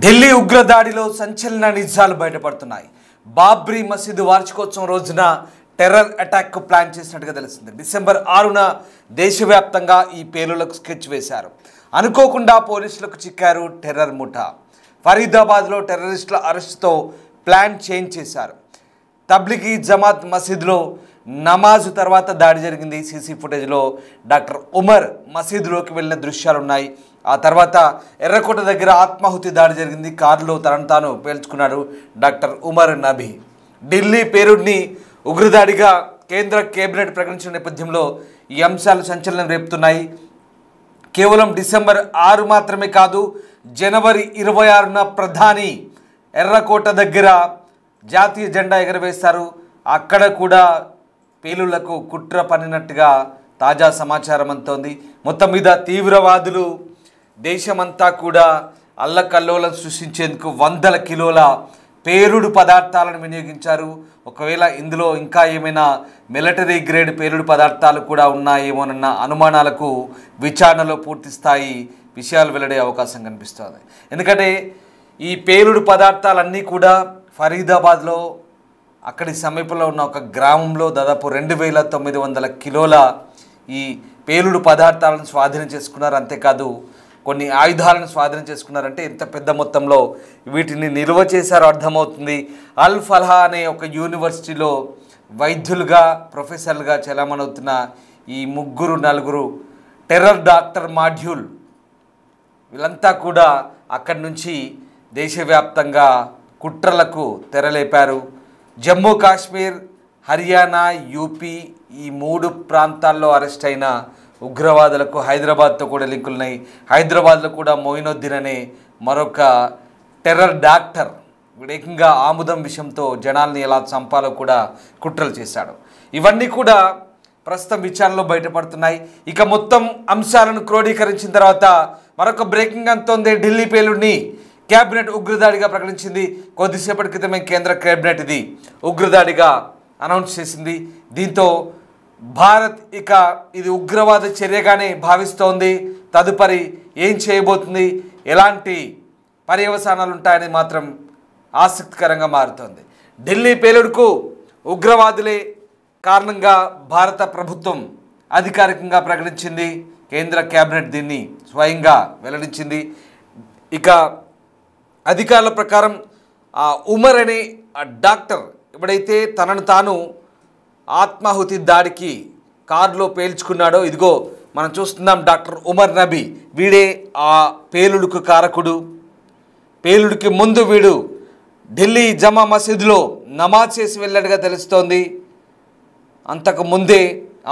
ఢిల్లీ ఉగ్రదాడిలో సంచలన నిజాలు బయటపడుతున్నాయి. బాబ్రీ మసీదు వార్షికోత్సవం రోజున టెర్రర్ అటాక్ ప్లాన్ చేసినట్టుగా తెలిసింది. డిసెంబర్ 6న దేశవ్యాప్తంగా ఈ పేలులకు స్కెచ్ వేశారు. అనుకోకుండా పోలీసులకు చిక్కారు టెర్రర్ ముఠా. ఫరీదాబాద్లో టెర్రరిస్టుల అరెస్టుతో ప్లాన్ చేంజ్ చేశారు. తబ్లిగీ జమాత్ మసీదులో నమాజు తర్వాత దాడి జరిగింది. సీసీ ఫుటేజ్లో డాక్టర్ ఉమర్ మసీదులోకి వెళ్ళిన దృశ్యాలున్నాయి. ఆ తర్వాత ఎర్రకోట దగ్గర ఆత్మాహుతి దాడి జరిగింది. కారులో తనను తాను పేల్చుకున్నాడు డాక్టర్ ఉమర్ నబీ. ఢిల్లీ పేలుడిని ఉగ్రదాడిగా కేంద్ర కేబినెట్ ప్రకటించిన నేపథ్యంలో ఈ అంశాలు సంచలనం రేపుతున్నాయి. కేవలం డిసెంబర్ 6 మాత్రమే కాదు, జనవరి 26న ప్రధాని ఎర్రకోట దగ్గర జాతీయ జెండా ఎగరవేశారు. అక్కడ కూడా పేలుళ్లకు కుట్ర పన్నినట్టుగా తాజా సమాచారం అంతోంది. మొత్తం మీద తీవ్రవాదులు దేశమంతా కూడా అల్లకల్లోలం సృష్టించేందుకు వందల కిలోల పేలుడు పదార్థాలను వినియోగించారు. ఒకవేళ ఇందులో ఇంకా ఏమైనా మిలిటరీ గ్రేడ్ పేలుడు పదార్థాలు కూడా ఉన్నాయేమోనన్న అనుమానాలకు విచారణలో పూర్తి స్థాయి విషయాలు వెల్లడే అవకాశం కనిపిస్తుంది. ఎందుకంటే ఈ పేలుడు పదార్థాలన్నీ కూడా ఫరీదాబాద్లో అక్కడి సమీపంలో ఉన్న ఒక గ్రామంలో దాదాపు 2900 కిలోల ఈ పేలుడు పదార్థాలను స్వాధీనం చేసుకున్నారు. అంతేకాదు కొన్ని ఆయుధాలను స్వాధీనం చేసుకున్నారంటే ఎంత పెద్ద మొత్తంలో వీటిని నిల్వ చేశారో అర్థమవుతుంది. అల్ ఫల్హా అనే ఒక యూనివర్సిటీలో వైద్యులుగా ప్రొఫెసర్లుగా చలామణవుతున్న ఈ నలుగురు టెర్రర్ డాక్టర్ మాడ్యూల్ వీళ్ళంతా కూడా అక్కడి నుంచి దేశవ్యాప్తంగా కుట్రలకు తెరలేపారు. జమ్మూ కాశ్మీర్, హర్యానా, యూపీ ఈ 3 ప్రాంతాల్లో అరెస్ట్ అయిన ఉగ్రవాదులకు హైదరాబాద్తో కూడా లింకులున్నాయి. హైదరాబాద్లో కూడా మొయినుద్దీన్ అనే మరొక టెర్రర్ డాక్టర్ ఏకంగా ఆముదం విషయంతో జనాల్ని ఎలా చంపాలో కూడా కుట్రలు చేశాడు. ఇవన్నీ కూడా ప్రస్తుతం విచారణలో బయటపడుతున్నాయి. ఇక మొత్తం అంశాలను క్రోడీకరించిన తర్వాత మరొక బ్రేకింగ్ అంతోంది. ఢిల్లీ పేలుడిని కేబినెట్ ఉగ్రదాడిగా ప్రకటించింది. కొద్దిసేపటి క్రితమే కేంద్ర కేబినెట్ ఇది ఉగ్రదాడిగా అనౌన్స్ చేసింది. దీంతో భారత్ ఇక ఇది ఉగ్రవాద చర్యగానే భావిస్తోంది. తదుపరి ఏం చేయబోతుంది, ఎలాంటి పర్యవసానాలు ఉంటాయని మాత్రం ఆసక్తికరంగా మారుతోంది. ఢిల్లీ పేలుడుకు ఉగ్రవాదులే కారణంగా భారత ప్రభుత్వం అధికారికంగా ప్రకటించింది. కేంద్ర కేబినెట్ దీన్ని స్వయంగా వెల్లడించింది. ఇక అధికారుల ప్రకారం ఉమర్ అనే డాక్టర్ ఎప్పుడైతే తనను తాను ఆత్మాహుతి దాడికి కారులో పేల్చుకున్నాడో, ఇదిగో మనం చూస్తున్నాం డాక్టర్ ఉమర్ నబీ, వీడే ఆ పేలుడుకు కారకుడు. పేలుడికి ముందు వీడు ఢిల్లీ జమా మసీదులో నమాజ్ చేసి వెళ్ళాడుగా తెలుస్తోంది. అంతకు ముందే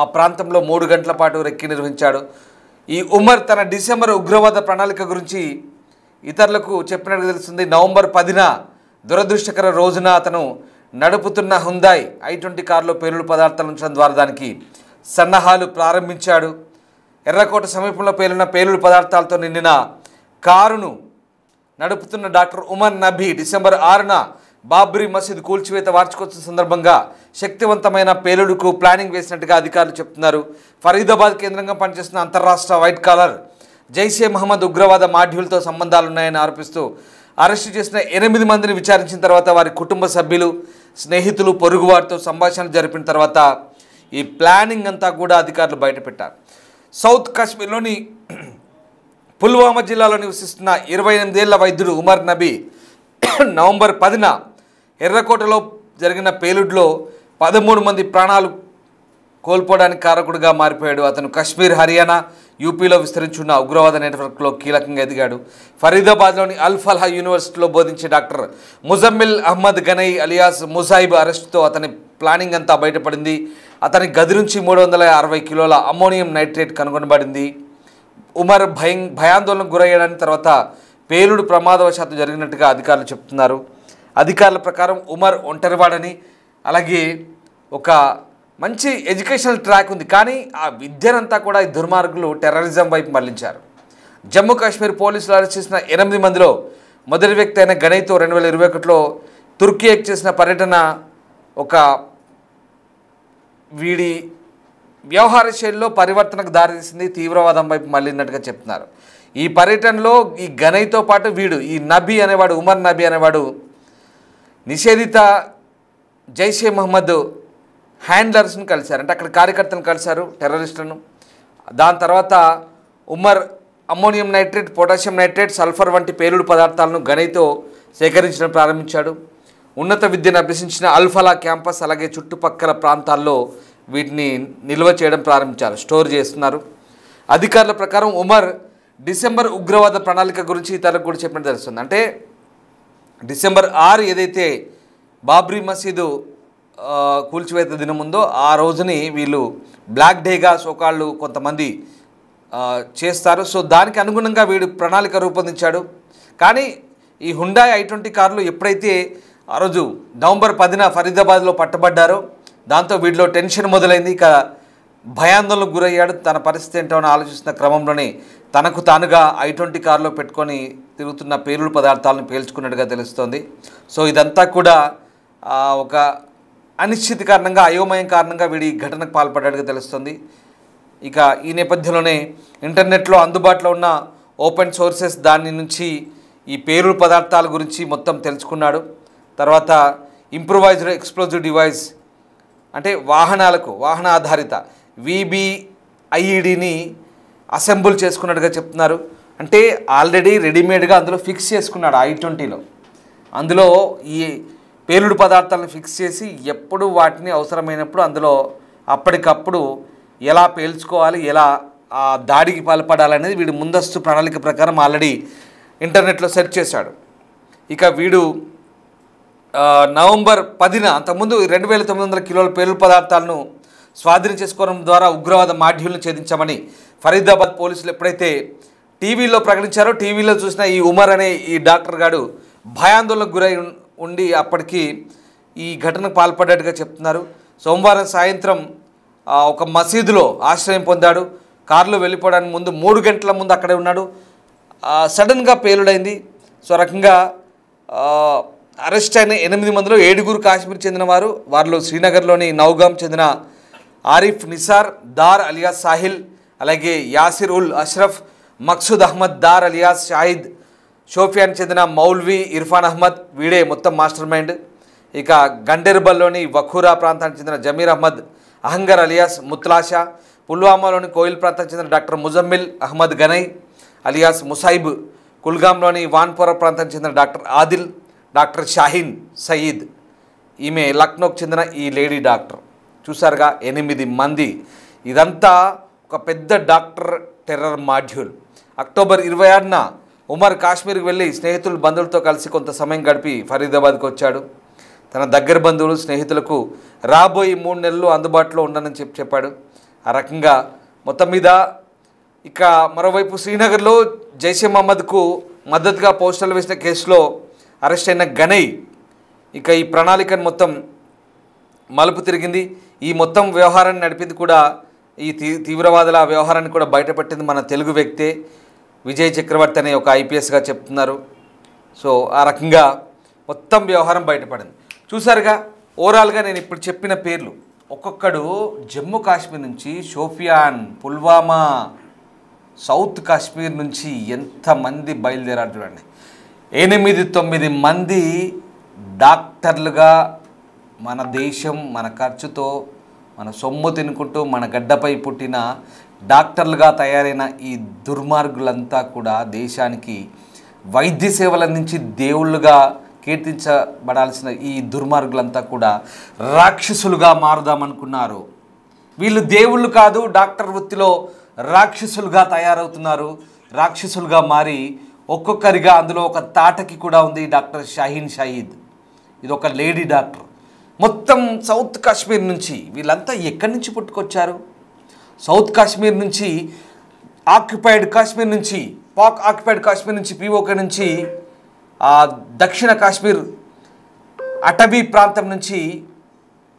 ఆ ప్రాంతంలో 3 గంటల పాటు రెక్కి నిర్వహించాడు. ఈ ఉమర్ తన డిసెంబర్ ఉగ్రవాద ప్రణాళిక గురించి ఇతరులకు చెప్పినట్టు తెలుస్తుంది. నవంబర్ 10న దురదృష్టకర రోజున అతను నడుపుతున్న హుందాయ్ i20 కారులో పేలుడు పదార్థాలు ఉంచడం ద్వారా దానికి సన్నాహాలు ప్రారంభించాడు. ఎర్రకోట సమీపంలో పేలిన పేలుడు పదార్థాలతో నిండిన కారును నడుపుతున్న డాక్టర్ ఉమర్ నబీ డిసెంబర్ 6న బాబ్రీ మసీద్ కూల్చివేత వార్షికోత్సవం సందర్భంగా శక్తివంతమైన పేలుడుకు ప్లానింగ్ వేసినట్టుగా అధికారులు చెప్తున్నారు. ఫరీదాబాద్ కేంద్రంగా పనిచేస్తున్న అంతర్రాష్ట్ర వైట్ కాలర్ జైషే మహమ్మద్ ఉగ్రవాద మాడ్యూల్తో సంబంధాలున్నాయని ఆరోపిస్తూ అరెస్టు చేసిన 8 మందిని విచారించిన తర్వాత వారి కుటుంబ సభ్యులు, స్నేహితులు, పొరుగువారితో సంభాషణలు జరిపిన తర్వాత ఈ ప్లానింగ్ అంతా కూడా అధికారులు బయటపెట్టారు. సౌత్ కాశ్మీర్లోని పుల్వామా జిల్లాలో నివసిస్తున్న 28 ఏళ్ల వైద్యుడు ఉమర్ నబీ నవంబర్ 10న ఎర్రకోటలో జరిగిన పేలుడులో 13 మంది ప్రాణాలు కోల్పోవడానికి కారకుడిగా మారిపోయాడు. అతను కశ్మీర్, హర్యానా, యూపీలో విస్తరించున్న ఉగ్రవాద నెట్వర్క్లో కీలకంగా ఎదిగాడు. ఫరీదాబాద్లోని అల్ ఫల్హా యూనివర్సిటీలో బోధించే డాక్టర్ ముజమ్మిల్ అహ్మద్ గనై అలియాస్ ముజాయిబ్ అరెస్టుతో అతని ప్లానింగ్ అంతా బయటపడింది. అతని గది నుంచి 360 కిలోల అమ్మోనియం నైట్రేట్ కనుగొనబడింది. ఉమర్ భయాందోళనకు గురయ్యాడని తర్వాత పేలుడు ప్రమాదవశాత్తు జరిగినట్టుగా అధికారులు చెప్తున్నారు. అధికారుల ప్రకారం ఉమర్ ఒంటరివాడని, అలాగే ఒక మంచి ఎడ్యుకేషనల్ ట్రాక్ ఉంది, కానీ ఆ విద్యనంతా కూడా ఈ దుర్మార్గులు టెర్రరిజం వైపు మళ్లించారు. జమ్మూ కాశ్మీర్ పోలీసులు అరెస్ట్ చేసిన 8 మందిలో మొదటి వ్యక్తి అయిన గనైతో 2021లో తుర్కీకి చేసిన పర్యటన ఒక వీడి వ్యవహార శైలిలో పరివర్తనకు దారితీసింది, తీవ్రవాదం వైపు మళ్ళినట్టుగా చెప్తున్నారు. ఈ పర్యటనలో ఈ గనైతో పాటు వీడు ఈ నబీ అనేవాడు, ఉమర్ నబీ అనేవాడు నిషేధిత జైషే మహమ్మద్ హ్యాండ్లర్స్ని కలిశారు. అంటే అక్కడ కార్యకర్తలను కలిశారు, టెర్రరిస్టులను. దాని తర్వాత Umar ammonium nitrate, potassium nitrate, sulphur వంటి పేలుడు పదార్థాలను గనైతో సేకరించడం ప్రారంభించాడు. ఉన్నత విద్యను అభ్యసించిన అల్ఫలా క్యాంపస్ అలాగే చుట్టుపక్కల ప్రాంతాల్లో వీటిని నిల్వ చేయడం ప్రారంభించారు, స్టోర్ చేస్తున్నారు. అధికారుల ప్రకారం ఉమర్ డిసెంబర్ ఉగ్రవాద ప్రణాళిక గురించి ఇతరులకు కూడా చెప్పినట్టు తెలుస్తుంది. అంటే డిసెంబర్ 6 ఏదైతే బాబ్రీ మసీదు కూల్చివేత దినం ఉందో ఆ రోజుని వీళ్ళు బ్లాక్ డేగా సోకాళ్ళు కొంతమంది చేస్తారు. సో దానికి అనుగుణంగా వీడు ప్రణాళిక రూపొందించాడు. కానీ ఈ హుండాయ్ i20 కార్లు ఎప్పుడైతే ఆ రోజు నవంబర్ 10న ఫరీదాబాద్లో పట్టబడ్డారో దాంతో వీడిలో టెన్షన్ మొదలైంది. ఇక భయాందోళనకు గురయ్యాడు. తన పరిస్థితి ఏంటో అని ఆలోచిస్తున్న క్రమంలోనే తనకు తానుగా i20 కారులో పెట్టుకొని తిరుగుతున్న పేలుడు పదార్థాలను పేల్చుకున్నట్టుగా తెలుస్తోంది. సో ఇదంతా కూడా ఒక అనిశ్చితి కారణంగా, అయోమయం కారణంగా వీడి ఘటనకు పాల్పడ్డట్టుగా తెలుస్తుంది. ఇక ఈ నేపథ్యంలోనే ఇంటర్నెట్లో అందుబాటులో ఉన్న ఓపెన్ సోర్సెస్ దాని నుంచి ఈ పేలుడు పదార్థాల గురించి మొత్తం తెలుసుకున్నాడు. తర్వాత ఇంప్రూవైజ్డ్ ఎక్స్ప్లోజివ్ డివైస్ అంటే వాహన ఆధారిత VBIEDని అసెంబుల్ చేసుకున్నట్టుగా చెప్తున్నారు. అంటే ఆల్రెడీ రెడీమేడ్గా అందులో ఫిక్స్ చేసుకున్నాడు i20లో. అందులో ఈ పేలుడు పదార్థాలను ఫిక్స్ చేసి ఎప్పుడు వాటిని అవసరమైనప్పుడు అందులో అప్పటికప్పుడు ఎలా పేల్చుకోవాలి, ఎలా ఆ దాడికి పాల్పడాలనేది వీడు ముందస్తు ప్రణాళిక ప్రకారం ఆల్రెడీ ఇంటర్నెట్లో సెర్చ్ చేశాడు. ఇక వీడు నవంబర్ 10న అంతకుముందు 2900 కిలోల పేలుడు పదార్థాలను స్వాధీనం చేసుకోవడం ద్వారా ఉగ్రవాద మాడ్యూల్ను ఛేదించామని ఫరీదాబాద్ పోలీసులు ఎప్పుడైతే టీవీలో ప్రకటించారో, టీవీలో చూసిన ఈ ఉమర్ అనే ఈ డాక్టర్ గాడు భయాందోళనకు గురై ఉండి అప్పటికి ఈ ఘటనకు పాల్పడ్డట్టుగా చెప్తున్నారు. సోమవారం సాయంత్రం ఒక మసీదులో ఆశ్రయం పొందాడు. కారులో వెళ్ళిపోవడానికి ముందు 3 గంటల ముందు అక్కడే ఉన్నాడు. సడన్గా పేలుడైంది. సో రకంగా అరెస్ట్ అయిన 8 మందిలో 7 కాశ్మీర్ చెందినవారు. వారిలో శ్రీనగర్లోని నౌగాం చెందిన ఆరిఫ్ నిసార్ దార్ అలియాస్ సాహిల్, అలాగే యాసిర్ ఉల్ అష్రఫ్, మక్సూద్ అహ్మద్ దార్ అలియాస్ షాహిద్, షోఫియాన్ చెందిన మౌల్వీ ఇర్ఫాన్ అహ్మద్ వీడే మొత్తం మాస్టర్ మైండ్. ఇక గండెర్బల్లోని వఖూరా ప్రాంతానికి చెందిన జమీర్ అహ్మద్ అహంగర్ అలియాస్ ముత్లాషా, పుల్వామాలోని కోయిల్ ప్రాంతానికి చెందిన డాక్టర్ ముజమ్మిల్ అహ్మద్ గనై అలియాస్ ముసైబ్, కుల్గాంలోని వాన్పోరా ప్రాంతానికి చెందిన డాక్టర్ ఆదిల్, డాక్టర్ షాహీన్ సయీద్, ఈమె లక్నోకి చెందిన ఈ లేడీ డాక్టర్. చూసారుగా 8 మంది. ఇదంతా ఒక పెద్ద డాక్టర్ టెర్రర్ మాడ్యూల్. అక్టోబర్ 26న ఉమర్ కాశ్మీర్కి వెళ్ళి స్నేహితులు బంధువులతో కలిసి కొంత సమయం గడిపి ఫరీదాబాద్కి వచ్చాడు. తన దగ్గర బంధువులు స్నేహితులకు రాబోయే 3 నెలలు అందుబాటులో ఉండనని చెప్పాడు. ఆ రకంగా మొత్తం మీద ఇక మరోవైపు శ్రీనగర్లో జైషే మహమ్మద్కు మద్దతుగా పోస్టర్లు వేసిన కేసులో అరెస్ట్ అయిన గనై ఇక ఈ ప్రణాళికను మొత్తం మలుపు తిరిగింది. ఈ మొత్తం వ్యవహారాన్ని నడిపింది కూడా, ఈ తీవ్రవాదుల వ్యవహారాన్ని కూడా బయటపెట్టింది మన తెలుగు వ్యక్తే, విజయ్ చక్రవర్తి అనే ఒక IPSగా చెప్తున్నారు. సో ఆ రకంగా మొత్తం వ్యవహారం బయటపడింది. చూసారుగా ఓవరాల్గా నేను ఇప్పుడు చెప్పిన పేర్లు ఒక్కొక్కడు జమ్మూ కాశ్మీర్ నుంచి, షోపియాన్, పుల్వామా, సౌత్ కాశ్మీర్ నుంచి ఎంతమంది బయలుదేరారు చూడండి. 8-9 మంది డాక్టర్లుగా మన దేశం మన ఖర్చుతో మన సొమ్ము తినుకుంటూ మన గడ్డపై పుట్టిన డాక్టర్లుగా తయారైన ఈ దుర్మార్గులంతా కూడా దేశానికి వైద్య సేవల నుంచి దేవుళ్ళుగా కీర్తించబడాల్సిన ఈ దుర్మార్గులంతా కూడా రాక్షసులుగా మారుదామనుకున్నారు. వీళ్ళు దేవుళ్ళు కాదు, డాక్టర్ వృత్తిలో రాక్షసులుగా తయారవుతున్నారు. రాక్షసులుగా మారి ఒక్కొక్కరిగా అందులో ఒక తాటకి కూడా ఉంది డాక్టర్ షాహీన్ షాహిద్. ఇది ఒక లేడీ డాక్టర్. మొత్తం సౌత్ కాశ్మీర్ నుంచి వీళ్ళంతా ఎక్కడి నుంచి పుట్టుకొచ్చారు? సౌత్ కాశ్మీర్ నుంచి, ఆక్యుపైడ్ కాశ్మీర్ నుంచి, పాక్ ఆక్యుపైడ్ కాశ్మీర్ నుంచి, POK నుంచి, దక్షిణ కాశ్మీర్ అటవీ ప్రాంతం నుంచి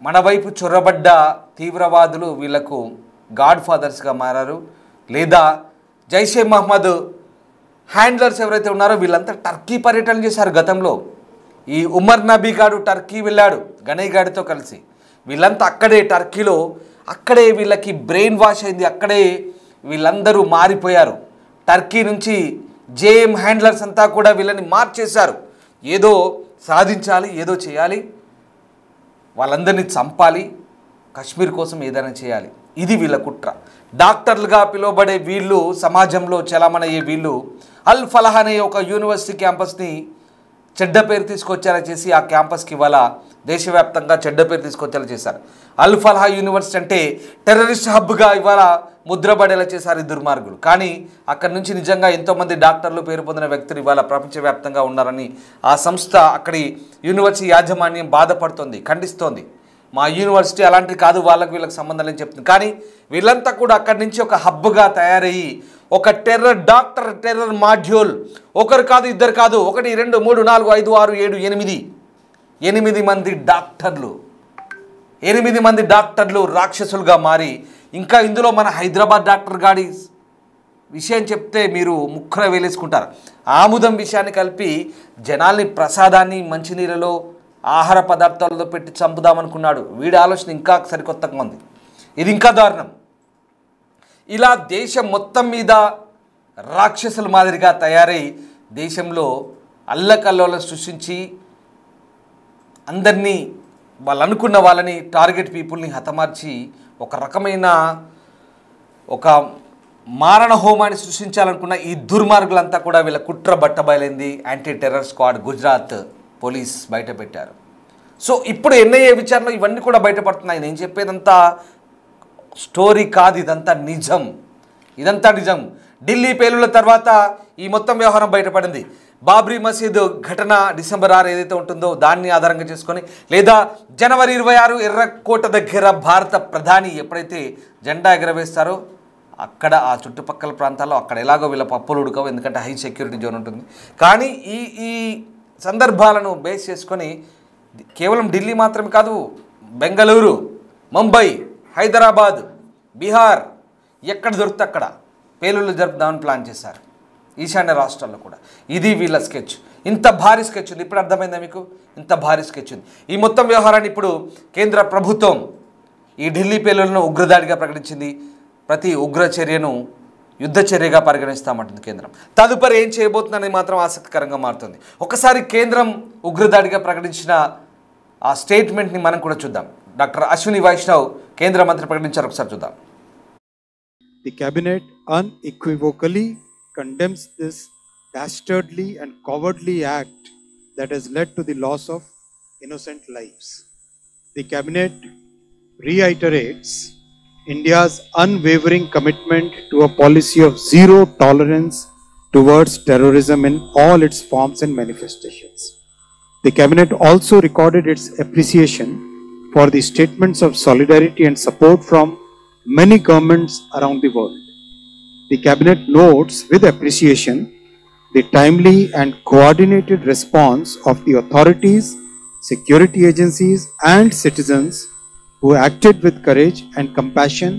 మన వైపు చొరబడ్డ తీవ్రవాదులు వీళ్లకు గాడ్ ఫాదర్స్గా మారారు. లేదా జైషే మహమ్మద్ హ్యాండ్లర్స్ ఎవరైతే ఉన్నారో వీళ్ళంతా టర్కీ పర్యటన చేశారు గతంలో. ఈ ఉమర్ నబీ గాడు టర్కీ వెళ్ళాడు గనై గాడితో కలిసి. వీళ్ళంతా అక్కడే టర్కీలో, అక్కడే వీళ్ళకి బ్రెయిన్ వాష్ అయింది. అక్కడే వీళ్ళందరూ మారిపోయారు. టర్కీ నుంచి జేఎం హ్యాండ్లర్స్ అంతా కూడా వీళ్ళని మార్చేశారు. ఏదో సాధించాలి, ఏదో చేయాలి, వాళ్ళందరినీ చంపాలి, కశ్మీర్ కోసం ఏదైనా చేయాలి. ఇది వీళ్ళ కుట్ర. డాక్టర్లుగా పిలువబడే వీళ్ళు, సమాజంలో చలామణయ్యే వీళ్ళు అల్ ఫలాహ్ అనే ఒక యూనివర్సిటీ క్యాంపస్ని చెడ్డ పేరు తీసుకొచ్చేలా చేసి ఆ క్యాంపస్కి ఇవాళ దేశవ్యాప్తంగా చెడ్డ పేరు తీసుకొచ్చేలా చేశారు. అల్ ఫలాహ్ యూనివర్సిటీ అంటే టెర్రరిస్ట్ హబ్గా ఇవాళ ముద్రపడేలా చేశారు ఈ దుర్మార్గులు. కానీ అక్కడి నుంచి నిజంగా ఎంతోమంది డాక్టర్లు, పేరు పొందిన వ్యక్తులు ఇవాళ ప్రపంచవ్యాప్తంగా ఉన్నారని ఆ సంస్థ, అక్కడి యూనివర్సిటీ యాజమాన్యం బాధపడుతోంది, ఖండిస్తోంది. మా యూనివర్సిటీ అలాంటిది కాదు, వాళ్ళకి వీళ్ళకి సంబంధం లేని చెప్తుంది. కానీ వీళ్ళంతా కూడా అక్కడి నుంచి ఒక హబ్గా తయారయ్యి ఒక టెర్రర్ మాడ్యూల్, ఒకరు కాదు, ఇద్దరు కాదు, 1 2 3 4 5 6 7 8 మంది డాక్టర్లు, 8 మంది డాక్టర్లు రాక్షసులుగా మారి, ఇంకా ఇందులో మన హైదరాబాద్ డాక్టర్ గాడి విషయం చెప్తే మీరు ముక్కర వేలేసుకుంటారు. ఆముదం విషయాన్ని కలిపి జనాల్ని ప్రసాదాన్ని మంచినీళ్ళలో, ఆహార పదార్థాలతో పెట్టి చంపుదామనుకున్నాడు. వీడి ఆలోచన ఇంకా సరికొత్తగా ఉంది. ఇది ఇంకా దారుణం. ఇలా దేశం మొత్తం మీద రాక్షసుల మాదిరిగా తయారై దేశంలో అల్లకల్లోలం సృష్టించి అందరినీ వాళ్ళు అనుకున్న వాళ్ళని, టార్గెట్ పీపుల్ని హతమార్చి ఒక రకమైన ఒక మారణ హోమాన్ని సృష్టించాలనుకున్న ఈ దుర్మార్గులంతా కూడా వీళ్ళ కుట్ర బట్టబయలైంది. Anti terror squad Gujarat police బయట పెట్టారు. సో ఇప్పుడు ఎన్ఐఏ విచారణలో ఇవన్నీ కూడా బయటపడుతున్నాయి. నేను చెప్పేదంతా స్టోరీ కాదు, ఇదంతా నిజం, ఇదంతా నిజం. ఢిల్లీ పేలుళ్ల తర్వాత ఈ మొత్తం వ్యవహారం బయటపడింది. బాబ్రీ మసీదు ఘటన డిసెంబర్ 6 ఏదైతే ఉంటుందో దాన్ని ఆధారంగా చేసుకొని, లేదా జనవరి 26 ఎర్రకోట దగ్గర భారత ప్రధాని ఎప్పుడైతే జెండా ఎగరవేస్తారో అక్కడ ఆ చుట్టుపక్కల ప్రాంతాల్లో అక్కడ ఎలాగో వీళ్ళ పప్పులు ఉడకవు, ఎందుకంటే హై సెక్యూరిటీ జోన్ ఉంటుంది. కానీ ఈ సందర్భాలను బేస్ చేసుకొని కేవలం ఢిల్లీ మాత్రమే కాదు, బెంగళూరు, ముంబై, హైదరాబాద్, బీహార్, ఎక్కడ దొరికితే అక్కడ పేలుళ్ళు జరుపుదామని ప్లాన్ చేశారు. ఈశాన్య రాష్ట్రాల్లో కూడా. ఇది వీళ్ళ స్కెచ్. ఇంత భారీ స్కెచ్ ఉంది. ఇప్పుడు అర్థమైందా మీకు? ఇంత భారీ స్కెచ్ ఉంది. ఈ మొత్తం వ్యవహారాన్ని ఇప్పుడు కేంద్ర ప్రభుత్వం ఈ ఢిల్లీ పేలుళ్లను ఉగ్రదాడిగా ప్రకటించింది. ప్రతి ఉగ్ర చర్యను యుద్ధ చర్యగా పరిగణిస్తామంటుంది కేంద్రం. తదుపరి ఏం చేయబోతుందనేది మాత్రం ఆసక్తికరంగా మారుతుంది. ఒకసారి కేంద్రం ఉగ్రదాడిగా ప్రకటించిన ఆ స్టేట్మెంట్ని మనం కూడా చూద్దాం. డాక్టర్ అశ్విని వైష్ణవ్ కేంద్ర మంత్రి ప్రకటించారు. ఒకసారి చూద్దాం. The cabinet unequivocally condemns this dastardly and cowardly act that has led to the loss of innocent lives. The cabinet reiterates India's unwavering commitment to a policy of zero tolerance towards terrorism in all its forms and manifestations. The cabinet also recorded its appreciation for the statements of solidarity and support from many governments around the world. The cabinet notes with appreciation the timely and coordinated response of the authorities, security agencies and citizens who acted with courage and compassion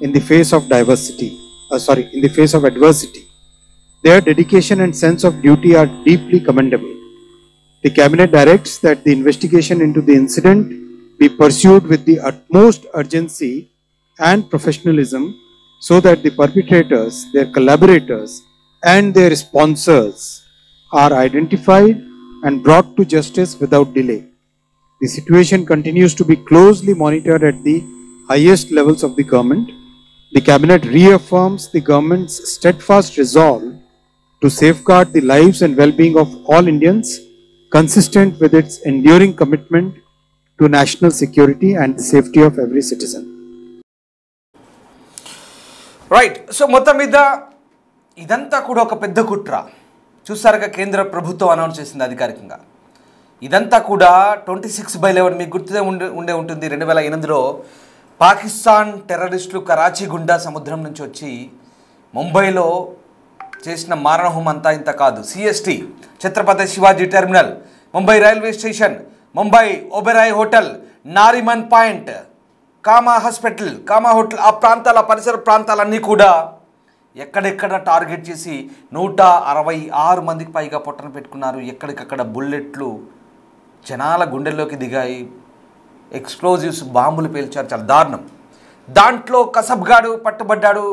in the face of adversity. Their dedication and sense of duty are deeply commendable. The cabinet directs that the investigation into the incident be pursued with the utmost urgency and professionalism so that the perpetrators, their collaborators and their sponsors are identified and brought to justice without delay. The situation continues to be closely monitored at the highest levels of the government. The cabinet reaffirms the government's steadfast resolve to safeguard the lives and well-being of all Indians, consistent with its enduring commitment to national security and the safety of every citizen. Right. So మొత్తం మీద ఇదంతా కూడా ఒక పెద్ద కుట్ర. చూసారుగా కేంద్ర ప్రభుత్వం అనౌన్స్ చేసింది అధికారికంగా. ఇదంతా కూడా 26/11 మీకు గుర్తుదే ఉండే ఉంటుంది. 2008లో పాకిస్తాన్ టెర్రరిస్టులు కరాచీ గుండా సముద్రం నుంచి వచ్చి ముంబైలో చేసిన మారణహోమం అంతా ఇంత కాదు. CST, Chhatrapati Shivaji terminal, Mumbai railway station, Mumbai Oberoi hotel, Nariman point, Cama hospital, Cama hotel, ఆ ప్రాంతాల పరిసర ప్రాంతాలన్నీ కూడా ఎక్కడెక్కడ టార్గెట్ చేసి 166 మందికి పైగా పొట్టన పెట్టుకున్నారు. ఎక్కడికక్కడ బుల్లెట్లు జనాల గుండెల్లోకి దిగాయి. ఎక్స్ప్లోజివ్స్ బాంబులు పేల్చారు. చాలా దారుణం. దాంట్లో కసబ్గాడు పట్టుబడ్డాడు.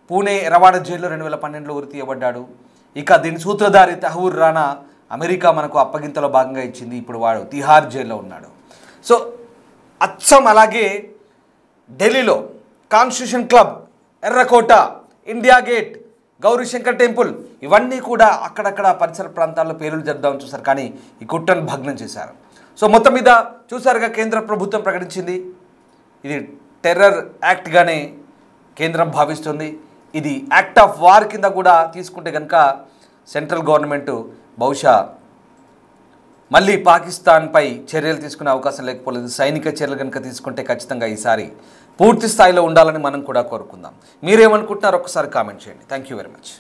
పూణే రవాణ జైల్లో 2012లో ఉరి తీయబడ్డాడు. ఇక దీని సూత్రధారి తహూర్ రాణా అమెరికా మనకు అప్పగింతలో భాగంగా ఇచ్చింది. ఇప్పుడు వాడు తిహార్ జైల్లో ఉన్నాడు. సో అచ్చం అలాగే ఢిల్లీలో కాన్స్టిట్యూషన్ క్లబ్, ఎర్రకోట, ఇండియా గేట్, గౌరీశంకర్ టెంపుల్ ఇవన్నీ కూడా అక్కడక్కడ పరిసర ప్రాంతాల్లో పేలులు జరుపుదామని చూశారు, కానీ ఈ కుట్రను భగ్నం చేశారు. సో మొత్తం మీద చూసారుగా, కేంద్ర ప్రభుత్వం ప్రకటించింది ఇది టెర్రర్ యాక్ట్గానే కేంద్రం భావిస్తుంది. ఇది యాక్ట్ ఆఫ్ వార్ కింద కూడా తీసుకుంటే కనుక సెంట్రల్ గవర్నమెంట్ బహుశా మళ్ళీ పాకిస్తాన్పై చర్యలు తీసుకునే అవకాశం లేకపోలేదు. సైనిక చర్యలు కనుక తీసుకుంటే ఖచ్చితంగా ఈసారి పూర్తి స్థాయిలో ఉండాలని మనం కూడా కోరుకుందాం. మీరేమనుకుంటున్నారో ఒకసారి కామెంట్ చేయండి. Thank you very much.